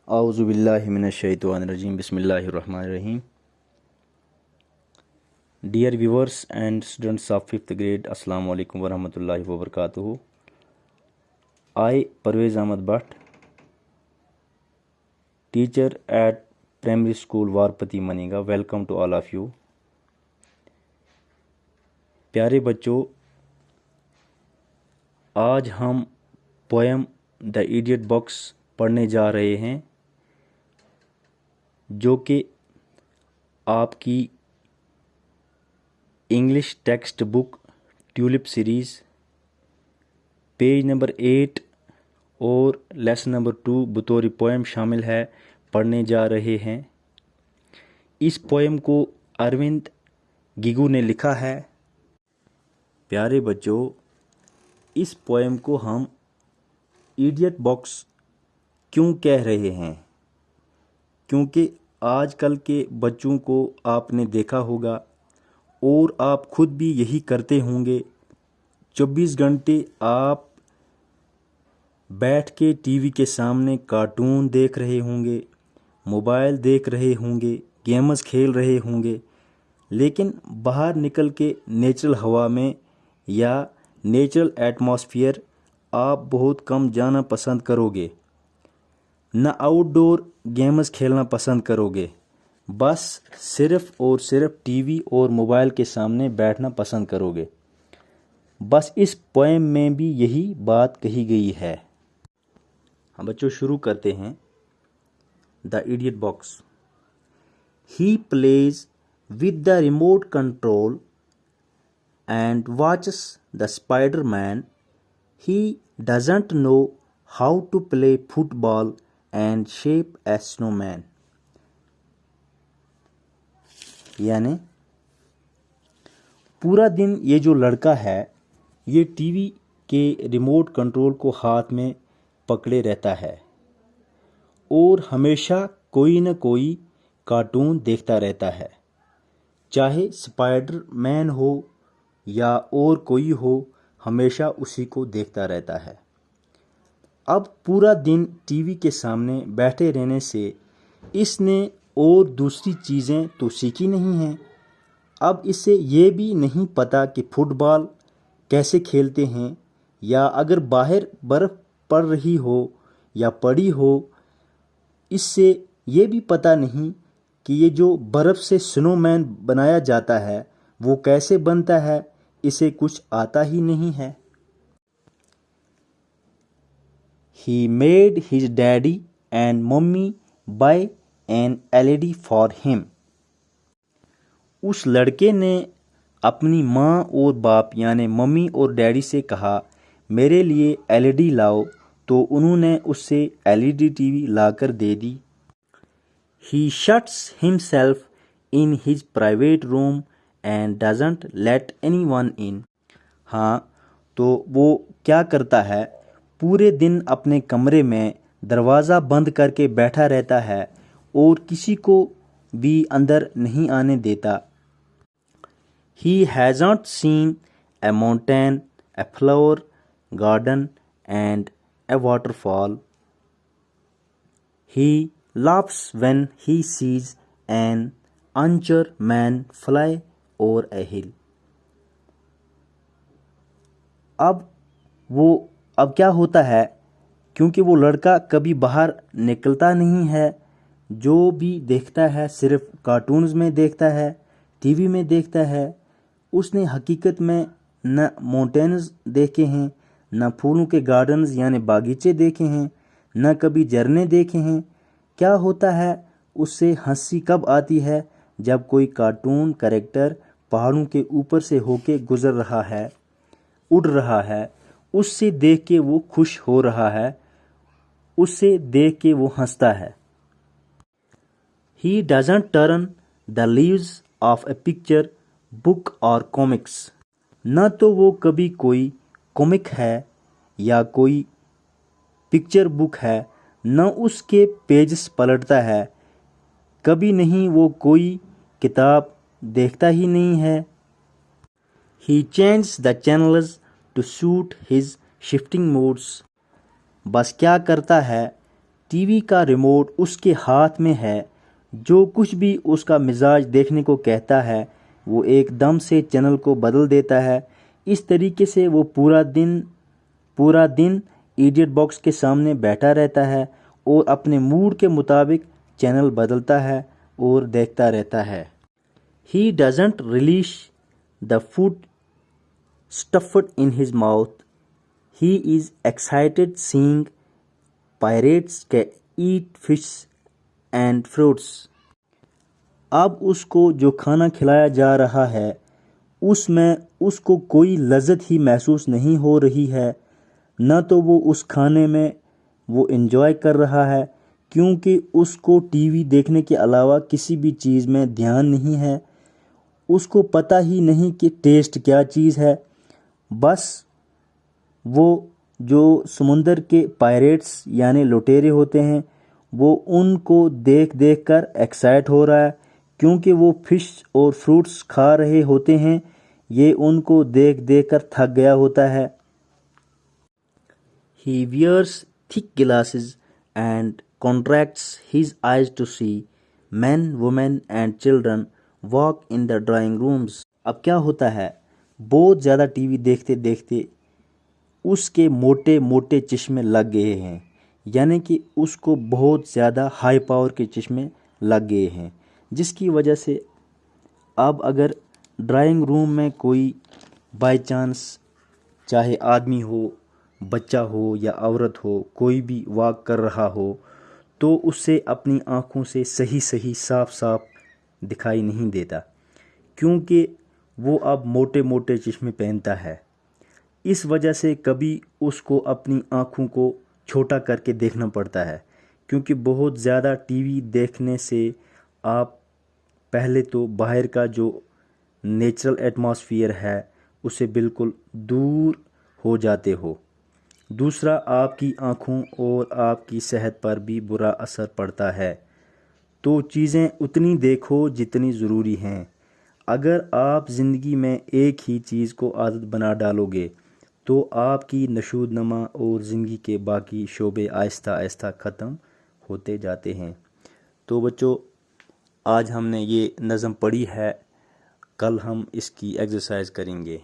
اعوذ باللہ من الشیطان الرجیم بسم اللہ الرحمن الرحیم. Dear viewers and students of 5th grade, السلام علیکم ورحمۃ اللہ وبرکاتہ. I, Parvez Ahmed Bhatt, teacher at primary school Varpati Maniga, welcome to all of you. پیارے بچوں، آج ہم پوئم دا ایڈیٹ باکس پڑھنے جا رہے ہیں، جو کہ آپ کی English text book tulip series page number 8 اور لیسن نمبر 2 بطور پوئم شامل ہے، پڑھنے جا رہے ہیں. اس پوئم کو اروند گیگو نے لکھا ہے. پیارے بچوں، اس پوئم کو ہم ایڈیٹ باکس کیوں کہہ رہے ہیں؟ کیونکہ آج کل کے بچوں کو آپ نے دیکھا ہوگا اور آپ خود بھی یہی کرتے ہوں گے، 24 گھنٹے آپ بیٹھ کے ٹی وی کے سامنے کارٹون دیکھ رہے ہوں گے، موبائل دیکھ رہے ہوں گے، گیمز کھیل رہے ہوں گے، لیکن باہر نکل کے نیچرل ہوا میں یا نیچرل ایٹماسفیئر آپ بہت کم جانا پسند کرو گے، نہ آؤٹ ڈور گیمز کھیلنا پسند کرو گے، بس صرف اور صرف ٹی وی اور موبائل کے سامنے بیٹھنا پسند کرو گے. بس اس پوئم میں بھی یہی بات کہی گئی ہے. ہم بچوں شروع کرتے ہیں. The idiot box. He plays with the remote control and watches the Spider-Man. He doesn't know how to play football and shape a snowman. یعنی پورا دن یہ جو لڑکا ہے یہ ٹی وی کے ریموٹ کنٹرول کو ہاتھ میں پکڑے رہتا ہے اور ہمیشہ کوئی نہ کوئی کارٹون دیکھتا رہتا ہے، چاہے اسپائڈر مین ہو یا اور کوئی ہو، ہمیشہ اسی کو دیکھتا رہتا ہے. اب پورا دن ٹی وی کے سامنے بیٹھے رہنے سے اس نے اور دوسری چیزیں تو سیکھی نہیں ہیں. اب اسے یہ بھی نہیں پتہ کہ فٹ بال کیسے کھیلتے ہیں، یا اگر باہر برف پڑ رہی ہو یا پڑی ہو، اس سے یہ بھی پتہ نہیں کہ یہ جو برف سے سنو مین بنایا جاتا ہے وہ کیسے بنتا ہے، اسے کچھ آتا ہی نہیں ہے. He made his daddy and mommy buy an LED for him. اس لڑکے نے اپنی ماں اور باپ یعنی ممی اور ڈیڈی سے کہا میرے لیے LED لاؤ، تو انہوں نے اس سے LED ٹی وی لا کر دے دی. He shuts himself in his private room and doesn't let anyone in. ہاں، تو وہ کیا کرتا ہے؟ پورے دن اپنے کمرے میں دروازہ بند کر کے بیٹھا رہتا ہے اور کسی کو بھی اندر نہیں آنے دیتا. He hasn't seen a mountain, a flower garden and a waterfall. He laughs when he sees an anchor man fly over a hill. اب کیا ہوتا ہے، کیونکہ وہ لڑکا کبھی باہر نکلتا نہیں ہے، جو بھی دیکھتا ہے صرف کارٹونز میں دیکھتا ہے، ٹی وی میں دیکھتا ہے. اس نے حقیقت میں نہ ماؤنٹینز دیکھے ہیں، نہ پھولوں کے گارڈنز یعنی باغیچے دیکھے ہیں، نہ کبھی جھرنے دیکھے ہیں. کیا ہوتا ہے، اس سے ہنسی کب آتی ہے؟ جب کوئی کارٹون کریکٹر پہاڑوں کے اوپر سے ہو کے گزر رہا ہے، اڑ رہا ہے، اس سے دیکھ کے وہ خوش ہو رہا ہے، اس سے دیکھ کے وہ ہنستا ہے. He doesn't turn the leaves of a picture book or comics. نہ تو وہ کبھی کوئی کومک ہے یا کوئی پکچر بک ہے، نہ اس کے پیجز پلٹتا ہے، کبھی نہیں، وہ کوئی کتاب دیکھتا ہی نہیں ہے. He changes the channels to suit his shifting moods. بس کیا کرتا ہے، ٹی وی کا ریموٹ اس کے ہاتھ میں ہے، جو کچھ بھی اس کا مزاج دیکھنے کو کہتا ہے وہ ایک دم سے چینل کو بدل دیتا ہے۔ اس طریقے سے وہ پورا دن ایڈیٹ باکس کے سامنے بیٹھا رہتا ہے اور اپنے موڈ کے مطابق چینل بدلتا ہے اور دیکھتا رہتا ہے۔ He doesn't relish the food stuffed in his mouth. He is excited seeing pirates eat fish and fruits. اب اس کو جو کھانا کھلایا جا رہا ہے اس میں اس کو کوئی لذت ہی محسوس نہیں ہو رہی ہے، نہ تو وہ اس کھانے میں وہ انجوائے کر رہا ہے، کیونکہ اس کو ٹی وی دیکھنے کے علاوہ کسی بھی چیز میں دھیان نہیں ہے، اس کو پتہ ہی نہیں کہ ٹیسٹ کیا چیز ہے۔ بس وہ جو سمندر کے پائریٹس یعنی لٹیرے ہوتے ہیں وہ ان کو دیکھ دیکھ کر ایکسائٹ ہو رہا ہے، کیونکہ وہ فش اور فروٹس کھا رہے ہوتے ہیں، یہ ان کو دیکھ دیکھ کر تھک گیا ہوتا ہے۔ He wears thick glasses and contracts his eyes to see men, women and children walk in the drawing rooms. اب کیا ہوتا ہے، بہت زیادہ ٹی وی دیکھتے دیکھتے اس کے موٹے موٹے چشمے لگ گئے ہیں، یعنی کہ اس کو بہت زیادہ ہائی پاور کے چشمے لگ گئے ہیں، جس کی وجہ سے اب اگر ڈرائنگ روم میں کوئی بائی چانس چاہے آدمی ہو، بچہ ہو یا عورت ہو، کوئی بھی واک کر رہا ہو تو اس سے اپنی آنکھوں سے صحیح صاف دکھائی نہیں دیتا، کیونکہ وہ اب موٹے موٹے چشمے پہنتا ہے۔ اس وجہ سے کبھی اس کو اپنی آنکھوں کو چھوٹا کر کے دیکھنا پڑتا ہے، کیونکہ بہت زیادہ ٹی وی دیکھنے سے آپ پہلے تو باہر کا جو نیچرل ایٹماسفیئر ہے اسے بالکل دور ہو جاتے ہو، دوسرا آپ کی آنکھوں اور آپ کی صحت پر بھی برا اثر پڑتا ہے۔ تو چیزیں اتنی دیکھو جتنی ضروری ہیں۔ اگر آپ زندگی میں ایک ہی چیز کو عادت بنا ڈالو گے تو آپ کی نشو نما اور زندگی کے باقی شعبے آہستہ آہستہ ختم ہوتے جاتے ہیں۔ تو بچوں، آج ہم نے یہ نظم پڑھی ہے، کل ہم اس کی ایکسرسائز کریں گے۔